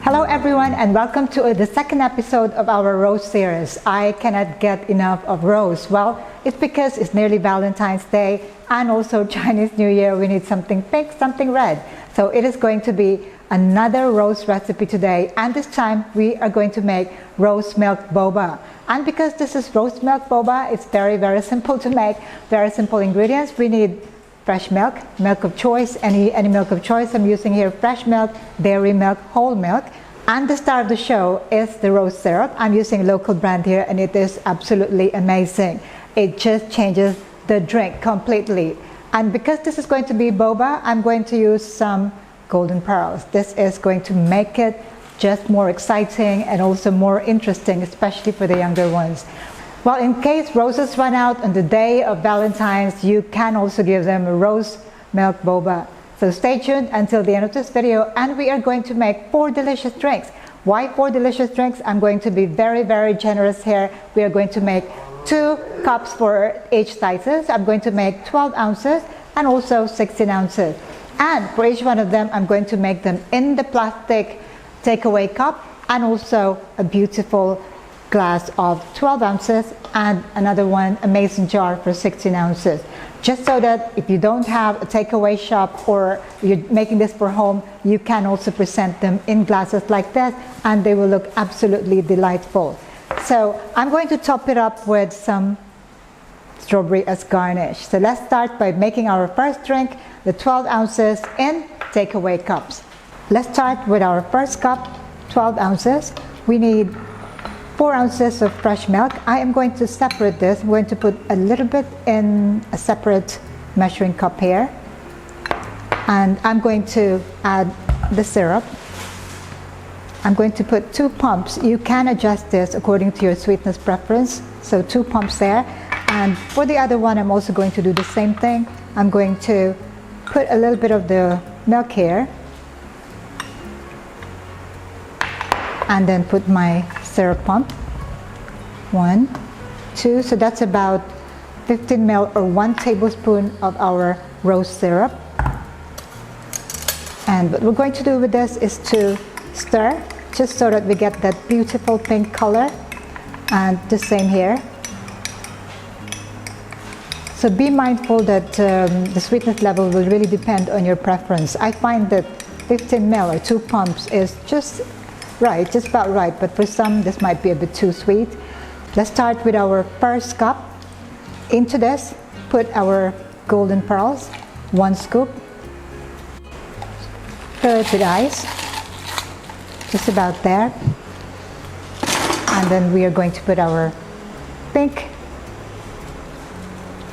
Hello everyone and welcome to the second episode of our rose series. I cannot get enough of rose. Well, it's because it's nearly Valentine's Day and also Chinese New Year. We need something pink, something red. So it is going to be another rose recipe today, and this time we are going to make rose milk boba. And because this is rose milk boba, it's very simple to make, very simple ingredients. We need fresh milk, milk of choice, any milk of choice. I'm using here fresh milk, dairy milk, whole milk. And the star of the show is the rose syrup. I'm using a local brand here and it is absolutely amazing. It just changes the drink completely. And because this is going to be boba, I'm going to use some golden pearls. This is going to make it just more exciting and also more interesting, especially for the younger ones. Well, in case roses run out on the day of Valentine's, you can also give them a rose milk boba. So stay tuned until the end of this video, and we are going to make 4 delicious drinks. Why 4 delicious drinks? I'm going to be very generous here. We are going to make 2 cups for each sizes. I'm going to make 12 ounces and also 16 ounces. And for each one of them, I'm going to make them in the plastic takeaway cup and also a beautiful glass of 12 ounces and another one, a mason jar for 16 ounces. Just so that if you don't have a takeaway shop or you're making this for home, you can also present them in glasses like this and they will look absolutely delightful. So I'm going to top it up with some strawberry as garnish. So let's start by making our first drink, the 12 ounces in takeaway cups. Let's start with our first cup, 12 ounces. We need 4 ounces of fresh milk. I am going to separate this. I'm going to put a little bit in a separate measuring cup here. And I'm going to add the syrup. I'm going to put 2 pumps. You can adjust this according to your sweetness preference. So 2 pumps there. And for the other one, I'm also going to do the same thing. I'm going to put a little bit of the milk here. And then put my syrup pump. 1, 2, so that's about 15 ml or 1 tablespoon of our rose syrup. And what we're going to do with this is to stir, just so that we get that beautiful pink color. And the same here. So be mindful that the sweetness level will really depend on your preference. I find that 15 ml or 2 pumps is just right, just about right, but for some this might be a bit too sweet. Let's start with our first cup. Into this, put our golden pearls, 1 scoop. Fill it with ice, just about there. And then we are going to put our pink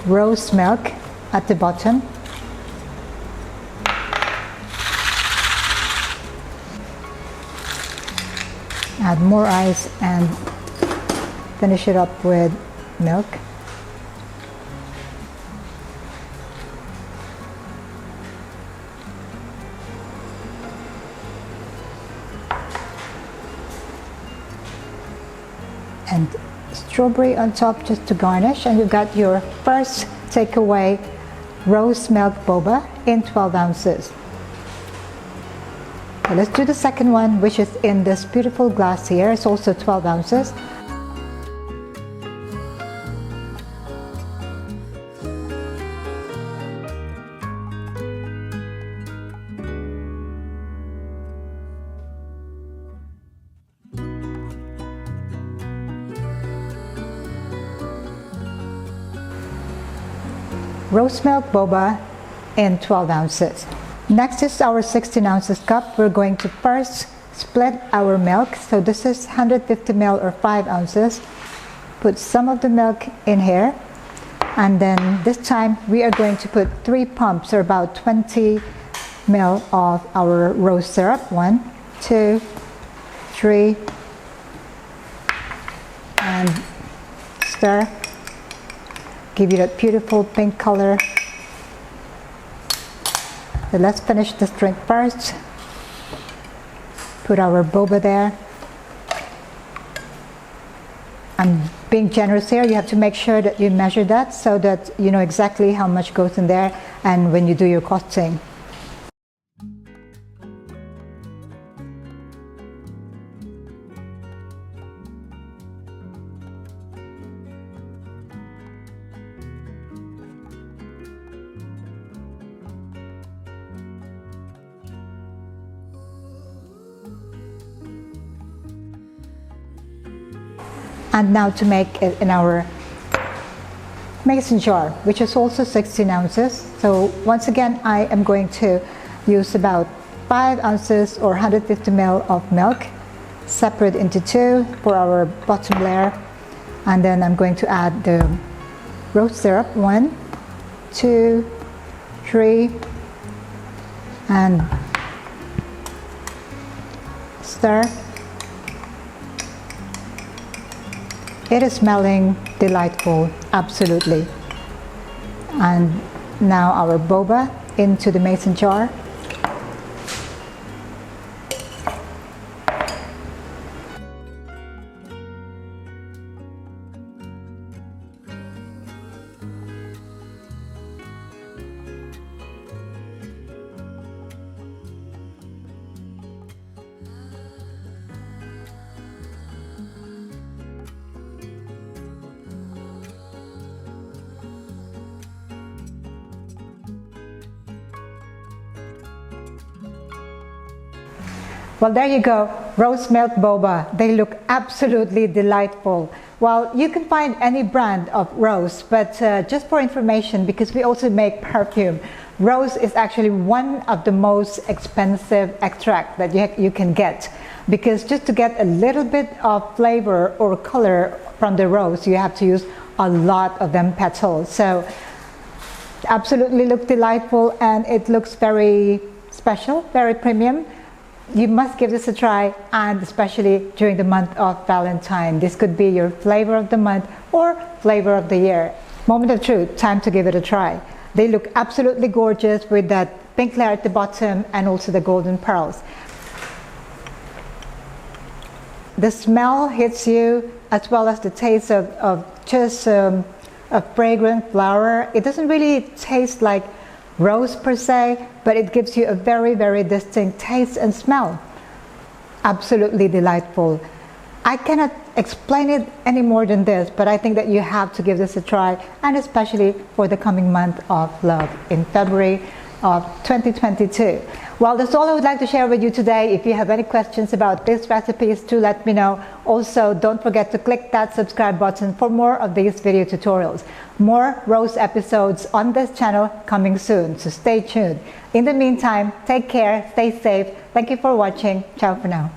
rose milk at the bottom. Add more ice and finish it up with milk. And strawberry on top just to garnish, and you've got your first takeaway rose milk boba in 12 ounces. Okay, let's do the second one, which is in this beautiful glass here. It's also 12 ounces. Rose milk boba in 12 ounces. Next is our 16 ounces cup. We're going to first split our milk. So this is 150 ml or 5 ounces. Put some of the milk in here. And then this time we are going to put 3 pumps or about 20 ml of our rose syrup. 1, 2, 3. And stir. Give you that beautiful pink color. So let's finish this drink first. Put our boba there. I'm being generous here. You have to make sure that you measure that so that you know exactly how much goes in there and when you do your costing. And now to make it in our mason jar, which is also 16 ounces. So once again, I am going to use about 5 ounces or 150 ml of milk, separate into 2 for our bottom layer. And then I'm going to add the rose syrup, 1, 2, 3, and stir. It is smelling delightful, absolutely. And now our boba into the mason jar. Well, there you go, rose milk boba. They look absolutely delightful. Well, you can find any brand of rose, but just for information, because we also make perfume, rose is actually one of the most expensive extract that you can get, because just to get a little bit of flavor or color from the rose, you have to use a lot of them petals. So absolutely look delightful, and it looks very special, very premium. You must give this a try, and especially during the month of Valentine. This could be your flavor of the month or flavor of the year. Moment of truth, time to give it a try. They look absolutely gorgeous with that pink layer at the bottom and also the golden pearls. The smell hits you, as well as the taste of just a fragrant flower. It doesn't really taste like rose per se, but it gives you a very, very distinct taste and smell. Absolutely delightful. I cannot explain it any more than this, but I think that you have to give this a try, and especially for the coming month of love in February of 2022. Well, that's all I would like to share with you today. If you have any questions about these recipes, do let me know. Also, don't forget to click that subscribe button for more of these video tutorials. More rose episodes on this channel coming soon, so stay tuned. In the meantime, take care, stay safe. Thank you for watching. Ciao for now.